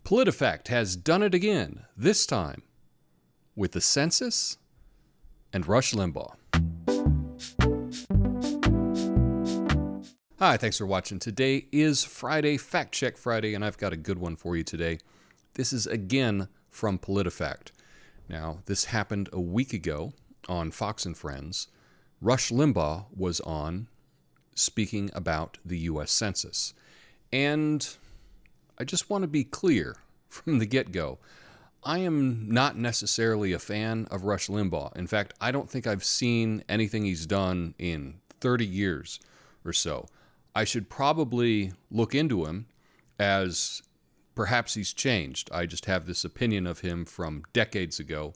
Politifact has done it again, this time with the census and Rush Limbaugh. Hi, thanks for watching. Today is Friday, Fact Check Friday, and I've got a good one for you today. This is again from Politifact. Now, this happened a week ago on Fox and Friends. Rush Limbaugh was on speaking about the U.S. Census. And I just want to be clear from the get-go. I am not necessarily a fan of Rush Limbaugh. In fact, I don't think I've seen anything he's done in 30 years or so. I should probably look into him, as perhaps he's changed. I just have this opinion of him from decades ago.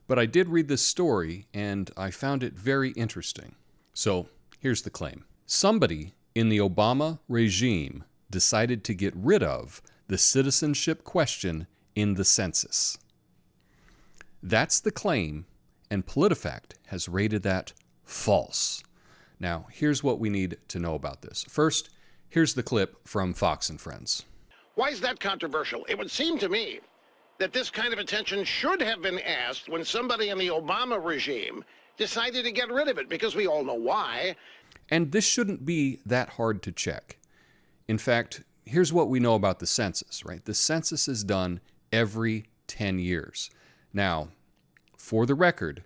But I did read this story, and I found it very interesting. So here's the claim. Somebody in the Obama regime decided to get rid of the citizenship question in the census. That's the claim, and Politifact has rated that false. Now, here's what we need to know about this. First, here's the clip from Fox and Friends. Why is that controversial? It would seem to me that this kind of attention should have been asked when somebody in the Obama regime decided to get rid of it, because we all know why. And this shouldn't be that hard to check. In fact, here's what we know about the census, right? The census is done every 10 years. Now, for the record,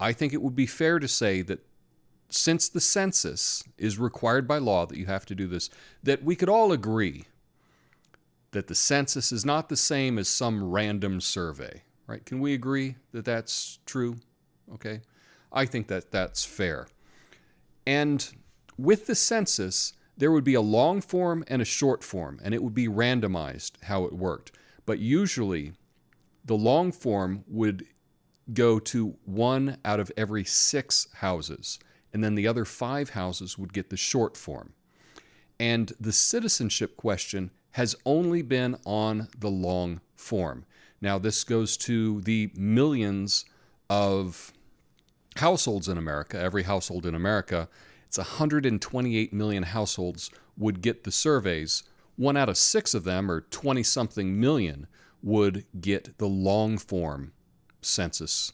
I think it would be fair to say that since the census is required by law that you have to do this, that we could all agree that the census is not the same as some random survey, right? Can we agree that that's true? Okay. I think that that's fair. And with the census, there would be a long form and a short form, and it would be randomized how it worked. But usually, the long form would go to 1 out of every 6 houses, and then the other 5 houses would get the short form. And the citizenship question has only been on the long form. Now, this goes to the millions of households in America. Every household in America, it's 128 million households would get the surveys. 1 out of 6 of them, or 20-something million, would get the long form census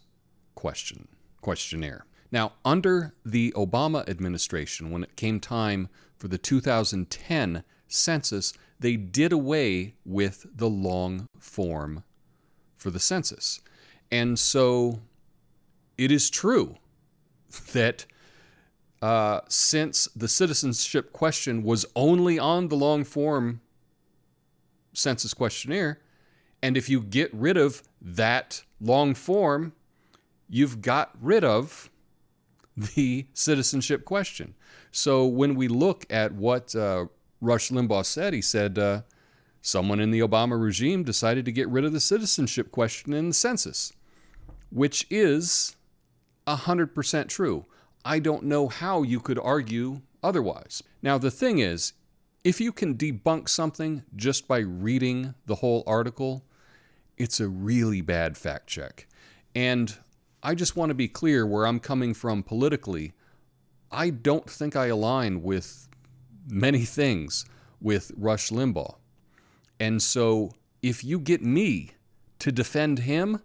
questionnaire. Now, under the Obama administration, when it came time for the 2010 census, they did away with the long form for the census. And so it is true that since the citizenship question was only on the long form census questionnaire, and if you get rid of that long form, you've got rid of the citizenship question. So when we look at what Rush Limbaugh said, he said someone in the Obama regime decided to get rid of the citizenship question in the census, which is 100% true. I don't know how you could argue otherwise. Now, the thing is, if you can debunk something just by reading the whole article, it's a really bad fact check. And I just want to be clear where I'm coming from politically. I don't think I align with many things with Rush Limbaugh. And so if you get me to defend him,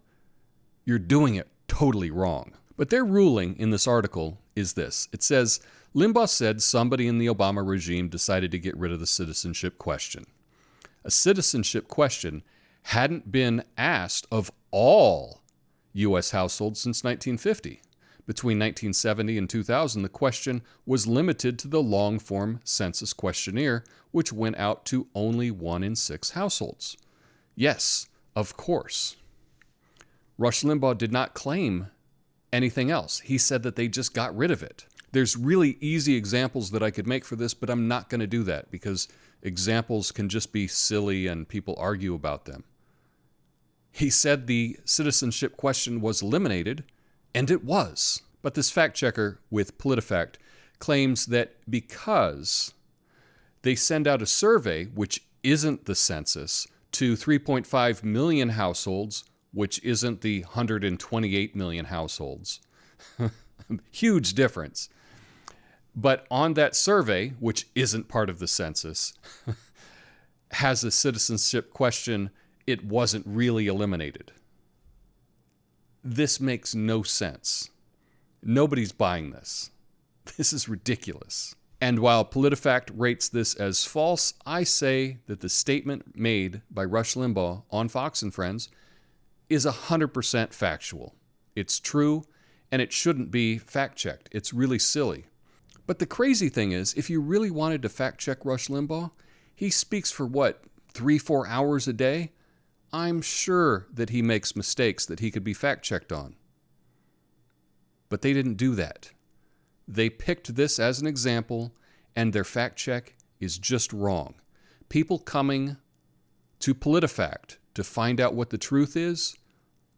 you're doing it totally wrong. But their ruling in this article is this. It says, Limbaugh said somebody in the Obama regime decided to get rid of the citizenship question. A citizenship question hadn't been asked of all U.S. households since 1950. Between 1970 and 2000, the question was limited to the long-form census questionnaire, which went out to only 1 in 6 households. Yes, of course. Rush Limbaugh did not claim anything else. He said that they just got rid of it. There's really easy examples that I could make for this, but I'm not going to do that because examples can just be silly and people argue about them. He said the citizenship question was eliminated, and it was. But this fact checker with Politifact claims that because they send out a survey, which isn't the census, to 3.5 million households, which isn't the 128 million households. Huge difference. But on that survey, which isn't part of the census, has a citizenship question, it wasn't really eliminated. This makes no sense. Nobody's buying this. This is ridiculous. And while Politifact rates this as false, I say that the statement made by Rush Limbaugh on Fox and Friends is 100% factual. It's true, and it shouldn't be fact-checked. It's really silly. But the crazy thing is, if you really wanted to fact-check Rush Limbaugh, he speaks for, 3-4 hours a day? I'm sure that he makes mistakes that he could be fact-checked on. But they didn't do that. They picked this as an example, and their fact-check is just wrong. People coming to Politifact to find out what the truth is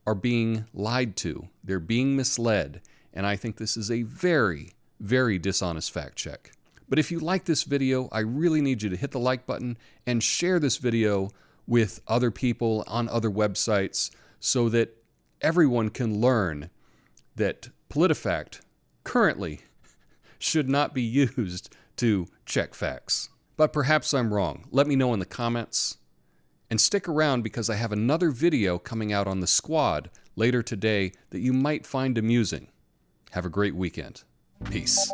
are being lied to. They're being misled, and I think this is a very, very dishonest fact-check. But if you like this video, I really need you to hit the like button and share this video with other people on other websites so that everyone can learn that Politifact currently should not be used to check facts. But perhaps I'm wrong. Let me know in the comments. And stick around because I have another video coming out on the Squad later today that you might find amusing. Have a great weekend. Peace.